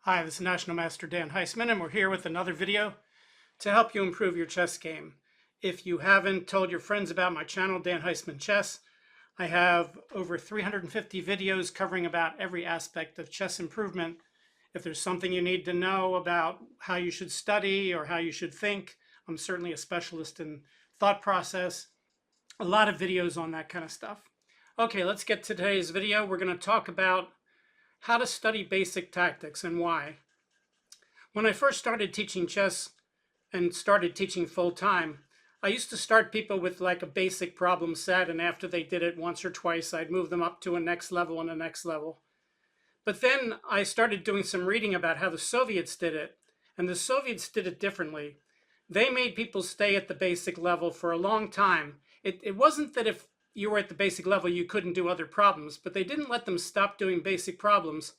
Hi, this is National Master Dan Heisman, and we're here with another video to help you improve your chess game. If you haven't told your friends about my channel, Dan Heisman Chess, I have over 350 videos covering about every aspect of chess improvement. If there's something you need to know about how you should study or how you should think, I'm certainly a specialist in thought process. A lot of videos on that kind of stuff. Okay, let's get to today's video. We're going to talk about how to study basic tactics and why. When I first started teaching chess and started teaching full-time, I used to start people with like a basic problem set, and after they did it once or twice, I'd move them up to a next level and a next level. But then I started doing some reading about how the Soviets did it, and the Soviets did it differently. They made people stay at the basic level for a long time. It wasn't that if you were at the basic level, you couldn't do other problems, but they didn't let them stop doing basic problems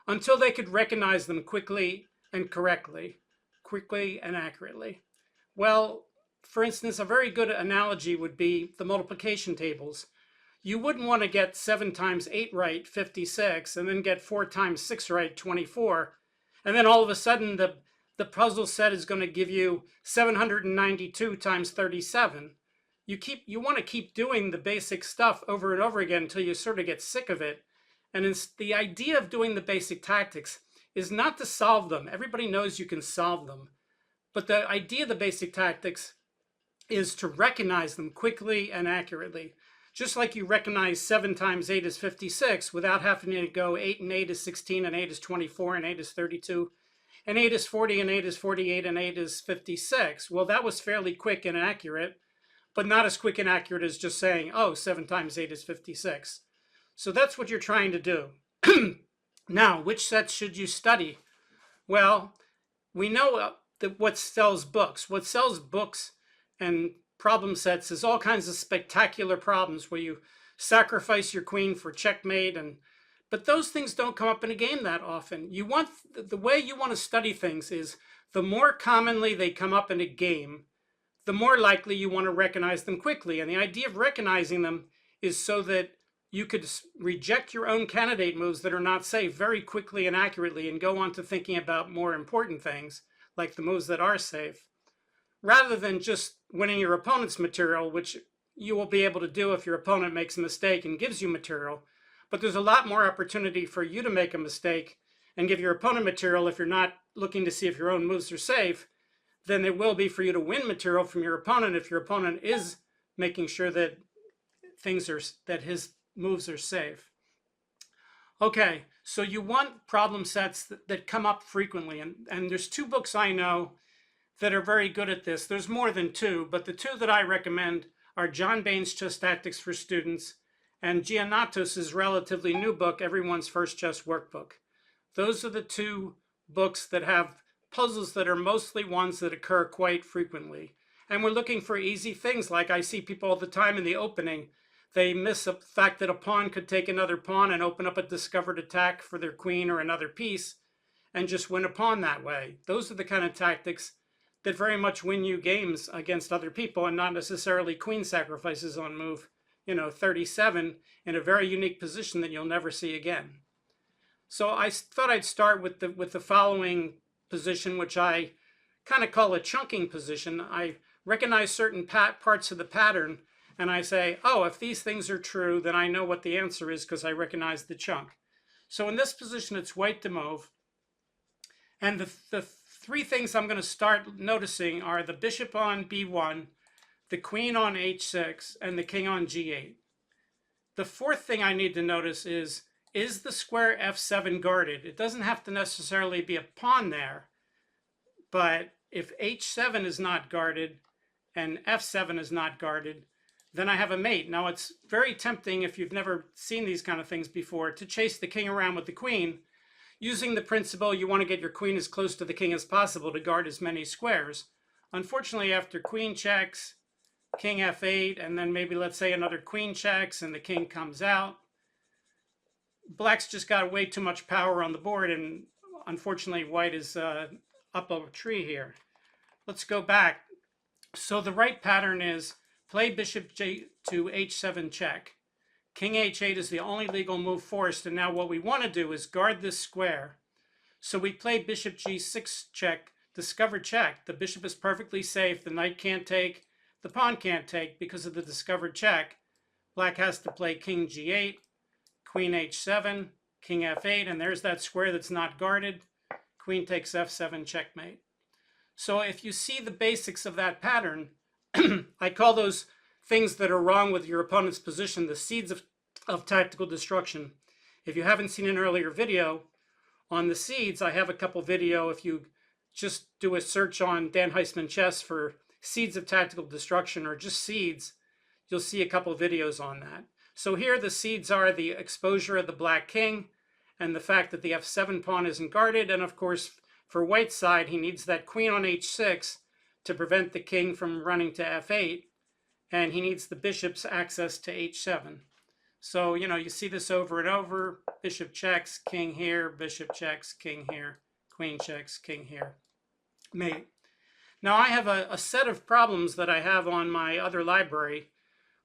until they could recognize them quickly and correctly, quickly and accurately. Well, for instance, a very good analogy would be the multiplication tables. You wouldn't want to get 7 times 8 right, 56, and then get 4 times 6 right, 24, and then all of a sudden the puzzle set is going to give you 792 times 37. You want to keep doing the basic stuff over and over again until you sort of get sick of it. And it's the idea of doing the basic tactics is not to solve them. Everybody knows you can solve them. But the idea of the basic tactics is to recognize them quickly and accurately. Just like you recognize 7 times 8 is 56 without having to go 8 and 8 is 16 and 8 is 24 and 8 is 32 and 8 is 40 and 8 is 48 and 8 is 56. Well, that was fairly quick and accurate, but not as quick and accurate as just saying, oh, 7 times 8 is 56. So that's what you're trying to do. Now, which sets should you study? Well, we know that what sells books. What sells books and problem sets is all kinds of spectacular problems where you sacrifice your queen for checkmate, but those things don't come up in a game that often. The way you want to study things is the more commonly they come up in a game, the more likely you want to recognize them quickly. And the idea of recognizing them is so that you could reject your own candidate moves that are not safe very quickly and accurately and go on to thinking about more important things, like the moves that are safe, rather than just winning your opponent's material, which you will be able to do if your opponent makes a mistake and gives you material. But there's a lot more opportunity for you to make a mistake and give your opponent material if you're not looking to see if your own moves are safe, than there will be for you to win material from your opponent if your opponent is making sure that his moves are safe. Okay, so you want problem sets that come up frequently, and there's 2 books I know that are very good at this. There's more than 2, but the 2 that I recommend are John Bain's Chess Tactics for Students and Giannatos's relatively new book, Everyone's First Chess Workbook. Those are the 2 books that have puzzles that are mostly ones that occur quite frequently. And we're looking for easy things, like I see people all the time in the opening. They miss the fact that a pawn could take another pawn and open up a discovered attack for their queen or another piece and just win a pawn that way. Those are the kind of tactics that very much win you games against other people, and not necessarily queen sacrifices on move 37 in a very unique position that you'll never see again. So I thought I'd start with the following position, which I kind of call a chunking position. I recognize certain parts of the pattern, and I say, oh, if these things are true, then I know what the answer is because I recognize the chunk. So in this position, it's white to move. And the 3 things I'm going to start noticing are the bishop on b1, the queen on h6, and the king on g8. The 4th thing I need to notice is the square f7 guarded? It doesn't have to necessarily be a pawn there, but if h7 is not guarded and f7 is not guarded, then I have a mate. Now, it's very tempting, if you've never seen these kind of things before, to chase the king around with the queen, using the principle you want to get your queen as close to the king as possible to guard as many squares. Unfortunately, after queen checks, king f8, and then maybe let's say another queen checks and the king comes out, black's just got way too much power on the board, and unfortunately white is up a tree here. Let's go back. So the right pattern is play bishop to h7 check. King h8 is the only legal move forced, and now what we want to do is guard this square. So we play bishop g6 check, discovered check. The bishop is perfectly safe. The knight can't take, the pawn can't take because of the discovered check. Black has to play king g8, queen h7, king f8, and there's that square that's not guarded. Queen takes f7, checkmate. So if you see the basics of that pattern, I call those things that are wrong with your opponent's position the seeds of tactical destruction. If you haven't seen an earlier video on the seeds, I have a couple video. If you just do a search on Dan Heisman chess for seeds of tactical destruction or just seeds, you'll see a couple videos on that. So here the seeds are the exposure of the black king and the fact that the f7 pawn isn't guarded. And of course, for white's side, he needs that queen on h6 to prevent the king from running to f8. And he needs the bishop's access to h7. So, you know, you see this over and over. Bishop checks, king here, bishop checks, king here, queen checks, king here, mate. Now I have a set of problems that I have on my other library,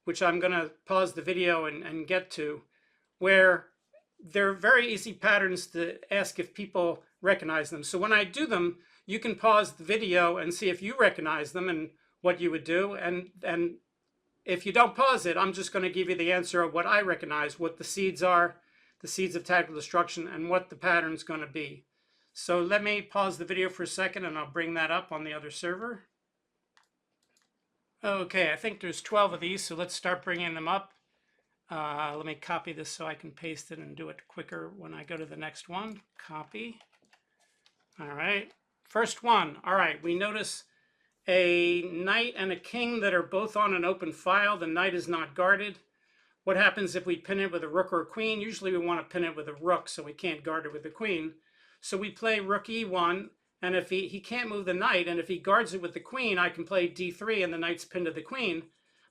which I'm going to pause the video and get to, where they're very easy patterns to ask if people recognize them. So when I do them, you can pause the video and see if you recognize them and what you would do. And if you don't pause it, I'm just going to give you the answer of what I recognize, what the seeds are, the seeds of tactical destruction, and what the pattern's going to be. So let me pause the video for a second and I'll bring that up on the other server. Okay, I think there's 12 of these, so let's start bringing them up. Let me copy this so I can paste it and do it quicker when I go to the next one. Copy. All right, first one. All right, we notice a knight and a king that are both on an open file. The knight is not guarded. What happens if we pin it with a rook or a queen? Usually we want to pin it with a rook, so we can't guard it with a queen. So we play rook e1, and if he can't move the knight, and if he guards it with the queen, I can play d3 and the knight's pinned to the queen.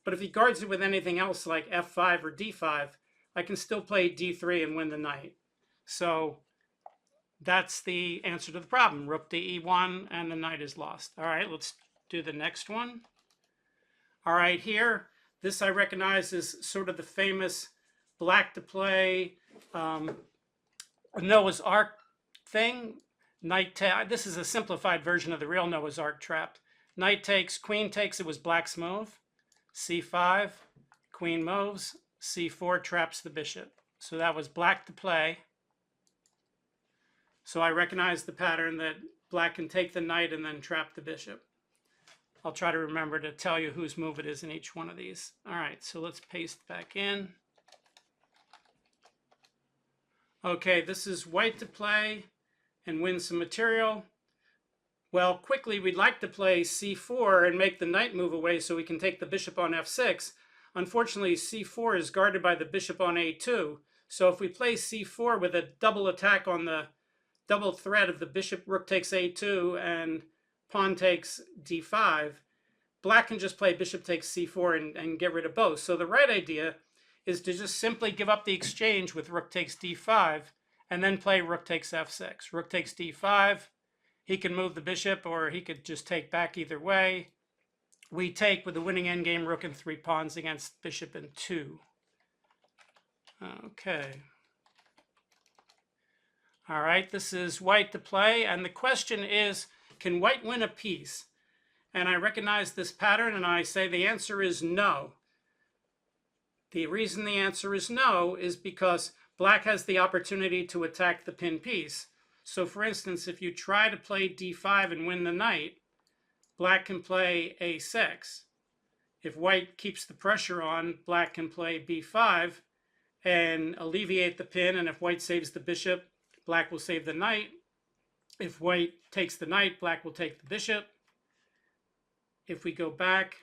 But if he guards it with anything else like f5 or d5, I can still play d3 and win the knight. So that's the answer to the problem. Rook to e1 and the knight is lost. All right, let's do the next one. All right, here, this I recognize is sort of the famous black to play Noah's Ark thing. This is a simplified version of the real Noah's Ark trap. Knight takes, queen takes, it was black's move. c5, queen moves, c4 traps the bishop. So that was black to play. So I recognize the pattern that black can take the knight and then trap the bishop. I'll try to remember to tell you whose move it is in each one of these. All right, so let's paste back in. Okay, this is white to play and win some material. Well, quickly, we'd like to play c4 and make the knight move away so we can take the bishop on f6. Unfortunately, c4 is guarded by the bishop on a2. So if we play c4 with a double attack on the double threat of the bishop, rook takes a2, and pawn takes d5, black can just play bishop takes c4 and get rid of both. So the right idea is to just simply give up the exchange with rook takes d5 and then play rook takes f6. Rook takes d5. He can move the bishop or he could just take back either way. We take with the winning endgame rook and 3 pawns against bishop and 2. Okay. All right, this is white to play, and the question is, can white win a piece? And I recognize this pattern and I say the answer is no. The reason the answer is no is because black has the opportunity to attack the pin piece. So for instance, if you try to play d5 and win the knight, black can play a6. If white keeps the pressure on, black can play b5 and alleviate the pin, and if white saves the bishop, black will save the knight. If white takes the knight, black will take the bishop. If we go back,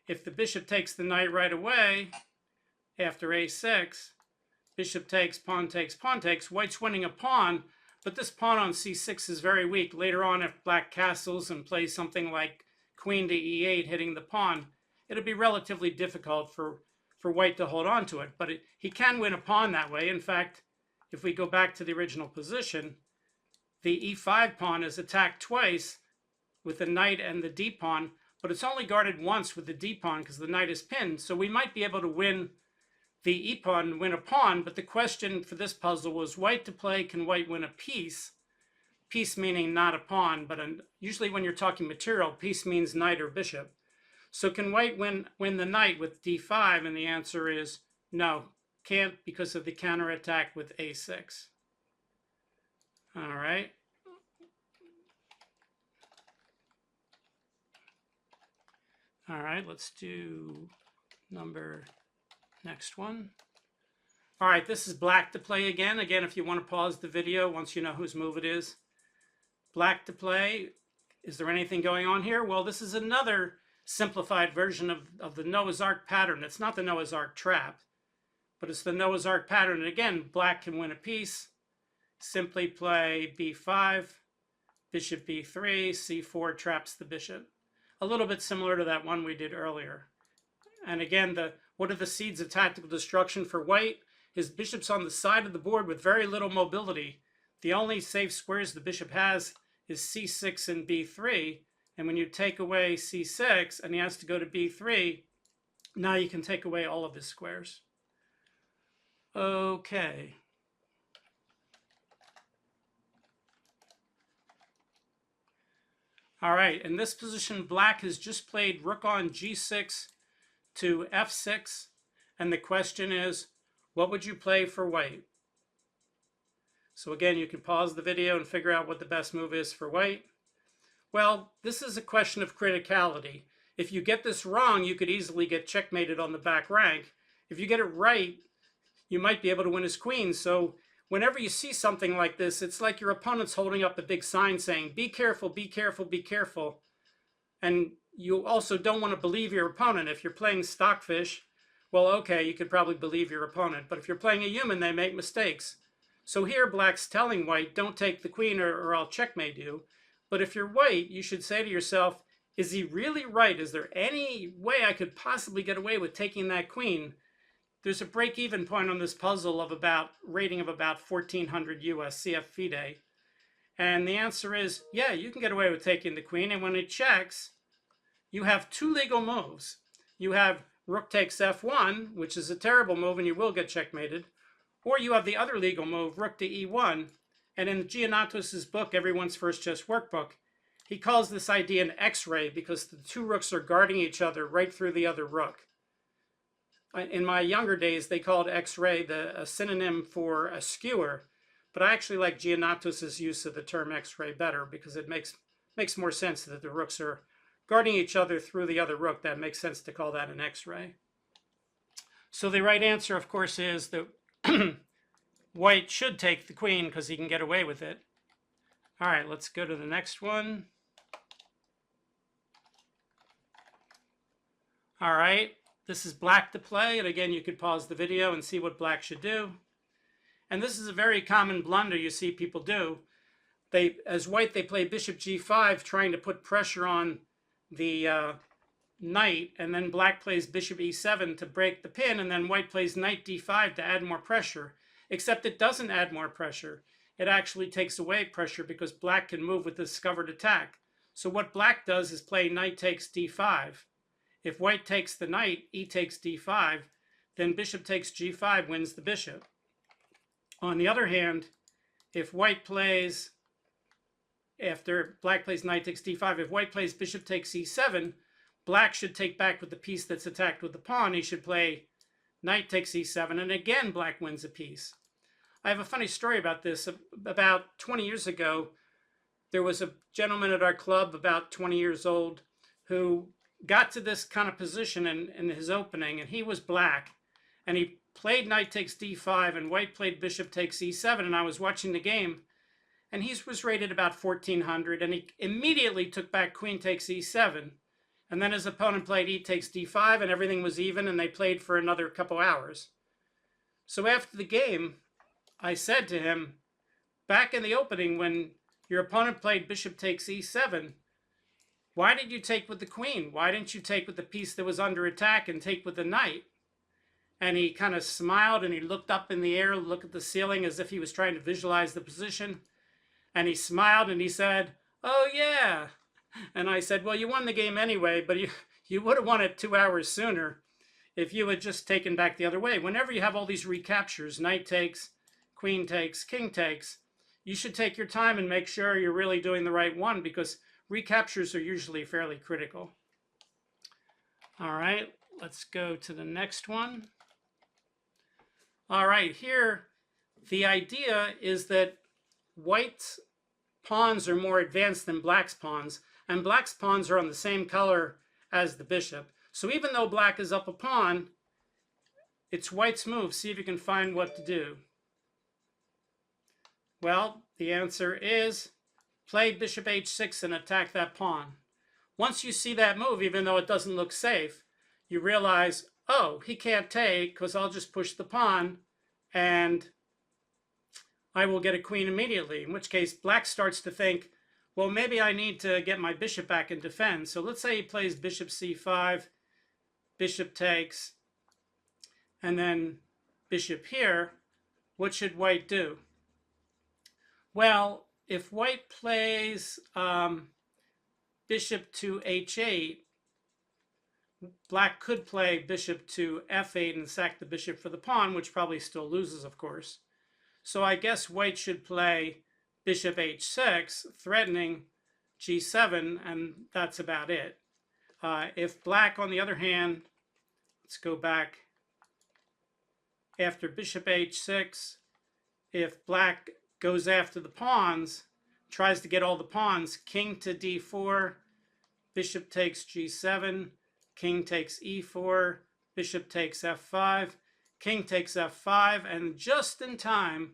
if the bishop takes the knight right away, after a6, bishop takes, pawn takes, pawn takes, white's winning a pawn, but this pawn on c6 is very weak. Later on, if black castles and plays something like queen to e8 hitting the pawn, it'll be relatively difficult for white to hold on to it, but he can win a pawn that way. In fact, if we go back to the original position, the e5 pawn is attacked twice with the knight and the d pawn, but it's only guarded once with the d pawn because the knight is pinned. So we might be able to win the e pawn, win a pawn, but the question for this puzzle was white to play, can white win a piece? piece meaning not a pawn, but usually when you're talking material, piece means knight or bishop. So can white win the knight with d5? And the answer is no, can't, because of the counterattack with a6. All right. All right, let's do next one. All right, this is black to play again. Again, if you want to pause the video once you know whose move it is. Black to play. Is there anything going on here? Well, this is another simplified version of the Noah's Ark pattern. It's not the Noah's Ark trap, but it's the Noah's Ark pattern. And again, black can win a piece. Simply play b5, bishop b3, c4 traps the bishop. A little bit similar to that one we did earlier. And again, what are the seeds of tactical destruction for white? His bishop's on the side of the board with very little mobility. The only safe squares the bishop has is c6 and b3. And when you take away c6 and he has to go to b3, now you can take away all of his squares. Okay. All right, in this position, black has just played rook on g6 to f6. And the question is, what would you play for white? So again, you can pause the video and figure out what the best move is for white. Well, this is a question of criticality. If you get this wrong, you could easily get checkmated on the back rank. If you get it right, you might be able to win his queen. So whenever you see something like this, it's like your opponent's holding up a big sign saying, be careful, be careful, be careful. And you also don't want to believe your opponent. If you're playing stockfish, well, okay, you could probably believe your opponent. But if you're playing a human, they make mistakes. So here, black's telling white, don't take the queen or I'll checkmate you. But if you're white, you should say to yourself, is he really right? Is there any way I could possibly get away with taking that queen? There's a break-even point on this puzzle of rating of about 1400 US CF FIDE. And the answer is, yeah, you can get away with taking the queen. And when it checks, you have two legal moves. You have rook takes f1, which is a terrible move and you will get checkmated. Or you have the other legal move, rook to e1. And in Giannatos' book, Everyone's First Chess Workbook, he calls this idea an X-ray because the two rooks are guarding each other right through the other rook. In my younger days, they called X-ray a synonym for a skewer, but I actually like Giannatos' use of the term X-ray better because it makes more sense that the rooks are guarding each other through the other rook. That makes sense to call that an X-ray. So the right answer, of course, is that white should take the queen because he can get away with it. All right, let's go to the next one. All right, this is black to play. And again, you could pause the video and see what black should do. And this is a very common blunder you see people do. As white, they play bishop g5, trying to put pressure on the knight. And then black plays bishop e7 to break the pin. And then white plays knight d5 to add more pressure. Except it doesn't add more pressure. It actually takes away pressure because black can move with this discovered attack. So what black does is play knight takes d5. If white takes the knight, e takes d5, then bishop takes g5 wins the bishop. On the other hand, if white plays, after black plays knight takes d5, if white plays bishop takes e7, black should take back with the piece that's attacked with the pawn. He should play knight takes e7, and again black wins a piece. I have a funny story about this. About 20 years ago, there was a gentleman at our club, about 20 years old, who got to this kind of position in his opening, and he was black, and he played knight takes d5, and white played bishop takes e7, and I was watching the game, and he was rated about 1400, and he immediately took back queen takes e7, and then his opponent played e takes d5, and everything was even, and they played for another couple hours. So after the game, I said to him, back in the opening when your opponent played bishop takes e7, why did you take with the queen? Why didn't you take with the piece that was under attack and take with the knight? And he kind of smiled and he looked up in the air, looked at the ceiling as if he was trying to visualize the position. And he smiled and he said, oh yeah. And I said, well, you won the game anyway, but you would have won it 2 hours sooner if you had just taken back the other way. Whenever you have all these recaptures, knight takes, queen takes, king takes, you should take your time and make sure you're really doing the right one, because recaptures are usually fairly critical. All right, let's go to the next one. All right, here, the idea is that white's pawns are more advanced than black's pawns, and black's pawns are on the same color as the bishop. So even though black is up a pawn, it's white's move. See if you can find what to do. Well, the answer is play bishop h6 and attack that pawn. Once you see that move, even though it doesn't look safe, you realize, oh, he can't take because I'll just push the pawn and I will get a queen immediately, in which case black starts to think, well, maybe I need to get my bishop back and defend. So let's say he plays bishop c5, bishop takes, and then bishop here. What should white do? Well, if white plays bishop to h8, black could play bishop to f8 and sack the bishop for the pawn, which probably still loses, of course. So I guess white should play bishop h6, threatening g7, and that's about it. If black, on the other hand, let's go back. After bishop h6, if black goes after the pawns, tries to get all the pawns, king to d4, bishop takes g7, king takes e4, bishop takes f5, king takes f5, and just in time,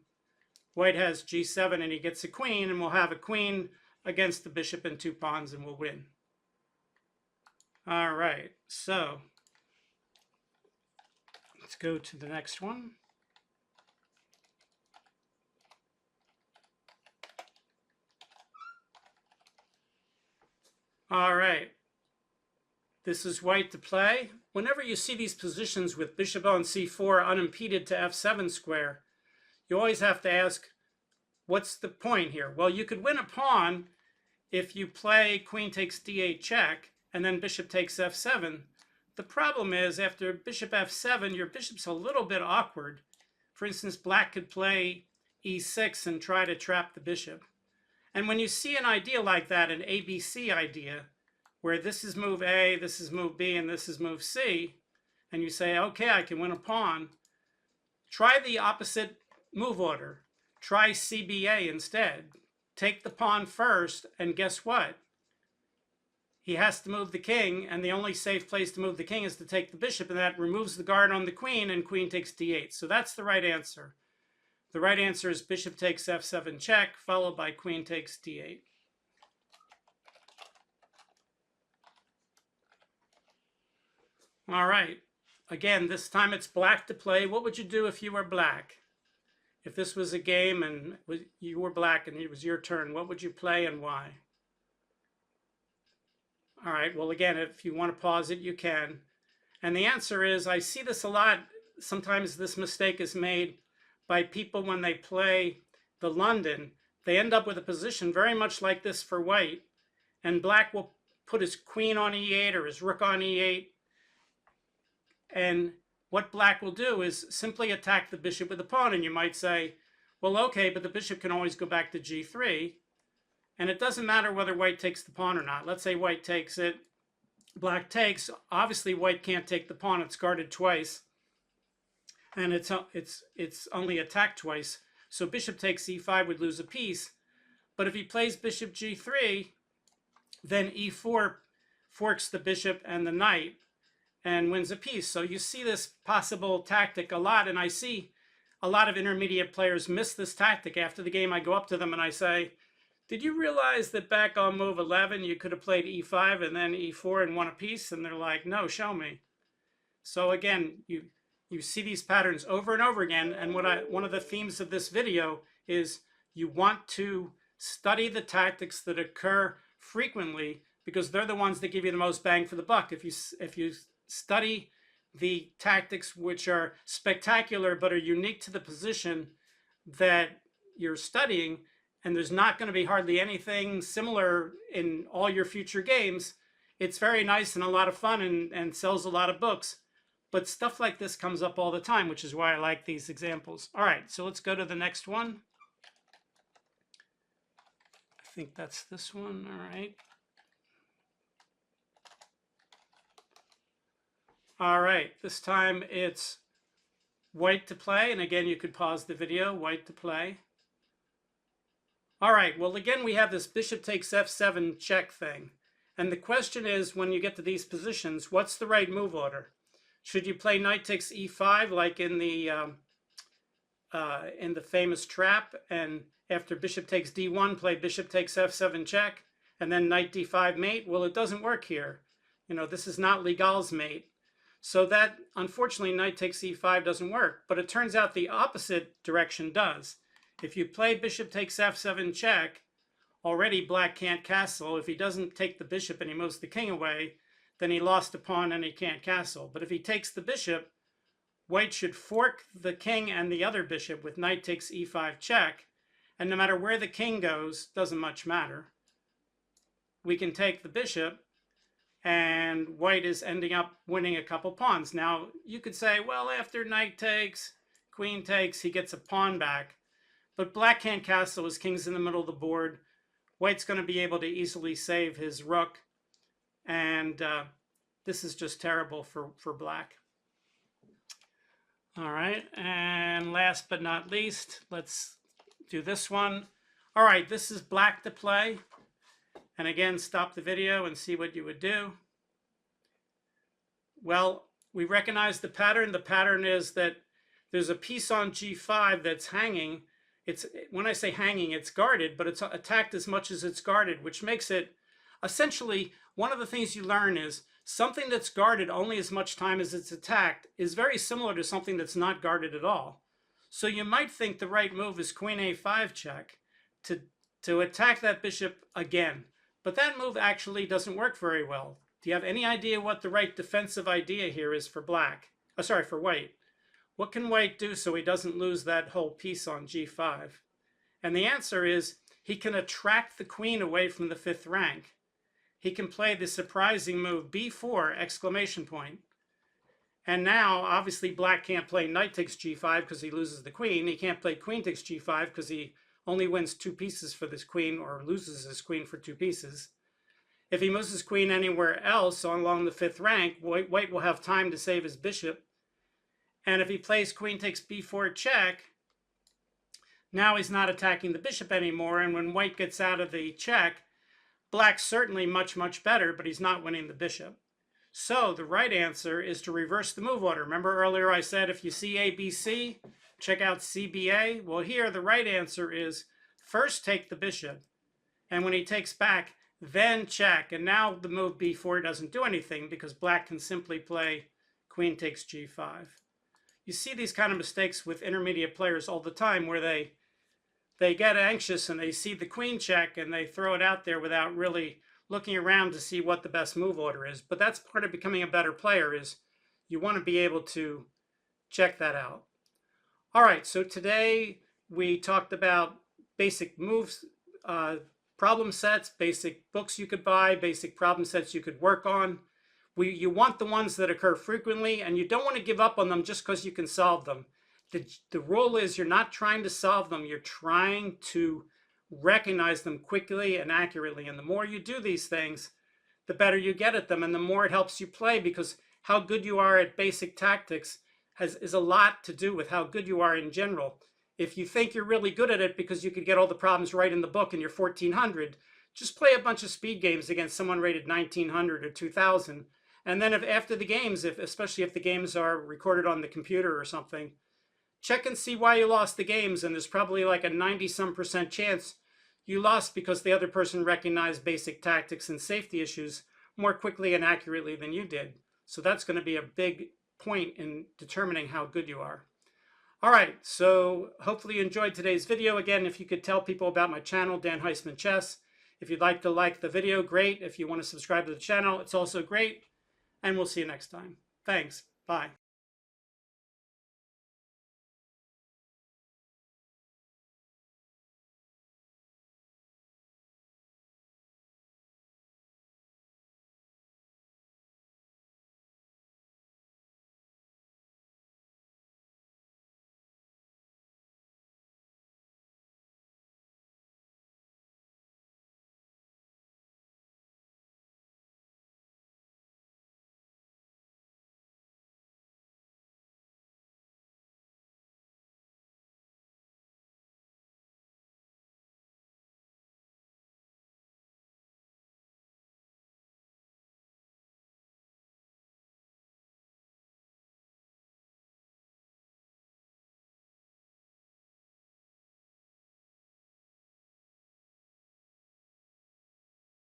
white has g7 and he gets a queen, and we'll have a queen against the bishop and two pawns, and we'll win. All right, so let's go to the next one. All right, this is white to play. Whenever you see these positions with bishop on c4 unimpeded to f7 square, you always have to ask, what's the point here? Well, you could win a pawn if you play queen takes d8 check and then bishop takes f7. The problem is, after bishop f7, your bishop's a little bit awkward. For instance, black could play e6 and try to trap the bishop. And when you see an idea like that, an ABC idea, where this is move A, this is move B, and this is move C, and you say, okay, I can win a pawn, try the opposite move order. Try CBA instead. Take the pawn first, and guess what? He has to move the king, and the only safe place to move the king is to take the bishop, and that removes the guard on the queen, and queen takes d8. So that's the right answer. The right answer is bishop takes f7 check, followed by queen takes d8. All right. Again, this time it's black to play. What would you do if you were black? If this was a game and you were black and it was your turn, what would you play and why? All right, well, again, if you want to pause it, you can. And the answer is, I see this a lot. Sometimes this mistake is made by people when they play the London. They end up with a position very much like this for white, and black will put his queen on e8 or his rook on e8. And what black will do is simply attack the bishop with a pawn. And you might say, well, okay, but the bishop can always go back to g3. And it doesn't matter whether white takes the pawn or not. Let's say white takes it, black takes. Obviously, white can't take the pawn. It's guarded twice. And it's only attacked twice. So bishop takes e5 would lose a piece. But if he plays bishop g3, then e4 forks the bishop and the knight and wins a piece. So you see this possible tactic a lot, and I see a lot of intermediate players miss this tactic. After the game, I go up to them and I say, did you realize that back on move 11, you could have played e5 and then e4 and won a piece? And they're like, no, show me. So again, you see these patterns over and over again, and one of the themes of this video is you want to study the tactics that occur frequently, because they're the ones that give you the most bang for the buck. If you study the tactics which are spectacular but are unique to the position that you're studying, and there's not going to be hardly anything similar in all your future games, it's very nice and a lot of fun and sells a lot of books. But stuff like this comes up all the time, which is why I like these examples. All right, so let's go to the next one. think that's this one. All right. All right, this time it's white to play. And again, you could pause the video, white to play. All right, well, again, we have this bishop takes f7 check thing. And the question is, when you get to these positions, what's the right move order? Should you play knight takes e5 like in the famous trap, and after bishop takes d1, play bishop takes f7 check, and then knight d5 mate? Well, it doesn't work here. You know, this is not Legal's mate. So that, unfortunately, knight takes e5 doesn't work. But it turns out the opposite direction does. If you play bishop takes f7 check, already black can't castle. If he doesn't take the bishop and he moves the king away, then he lost a pawn and he can't castle. But if he takes the bishop, white should fork the king and the other bishop with knight takes e5 check. And no matter where the king goes, doesn't much matter. We can take the bishop, and white is ending up winning a couple pawns. Now, you could say, well, after knight takes, queen takes, he gets a pawn back. But black can't castle. His king's in the middle of the board. White's going to be able to easily save his rook. And this is just terrible for black. All right, and last but not least, let's do this one. All right, this is black to play. And again, stop the video and see what you would do. Well, we recognize the pattern. The pattern is that there's a piece on g5 that's hanging. When I say hanging, it's guarded, but it's attacked as much as it's guarded, which makes it essentially, one of the things you learn is something that's guarded only as much time as it's attacked is very similar to something that's not guarded at all. So you might think the right move is queen a5 check to attack that bishop again. But that move actually doesn't work very well. Do you have any idea what the right defensive idea here is for black? Oh, sorry, for white. What can white do so he doesn't lose that whole piece on g5? And the answer is he can attract the queen away from the fifth rank. He can play the surprising move b4 exclamation point. And now, obviously, black can't play knight takes g5 because he loses the queen. He can't play queen takes g5 because he only wins 2 pieces for this queen, or loses his queen for 2 pieces. If he moves his queen anywhere else along the fifth rank, white will have time to save his bishop. And if he plays queen takes b4 check, now he's not attacking the bishop anymore. And when white gets out of the check, black's certainly much, much better, but he's not winning the bishop. So the right answer is to reverse the move order. Remember earlier I said if you see ABC, check out CBA. Well, here the right answer is first take the bishop, and when he takes back, then check. And now the move b4 doesn't do anything because black can simply play queen takes g5. You see these kind of mistakes with intermediate players all the time where they get anxious and they see the queen check and they throw it out there without really looking around to see what the best move order is. But that's part of becoming a better player, is you want to be able to check that out. All right, so today we talked about basic moves, problem sets, basic books you could buy, basic problem sets you could work on. You want the ones that occur frequently, and you don't want to give up on them just because you can solve them. The rule is you're not trying to solve them, you're trying to recognize them quickly and accurately. And the more you do these things, the better you get at them, and the more it helps you play, because how good you are at basic tactics is a lot to do with how good you are in general. If you think you're really good at it because you could get all the problems right in the book and you're 1400, just play a bunch of speed games against someone rated 1900 or 2000. And then after the games, especially if the games are recorded on the computer or something, check and see why you lost the games. And there's probably like a 90-some% chance you lost because the other person recognized basic tactics and safety issues more quickly and accurately than you did. So that's going to be a big point in determining how good you are. All right, so hopefully you enjoyed today's video. Again, if you could tell people about my channel, Dan Heisman Chess. If you'd like to like the video, great. If you want to subscribe to the channel, it's also great. And we'll see you next time. Thanks. Bye.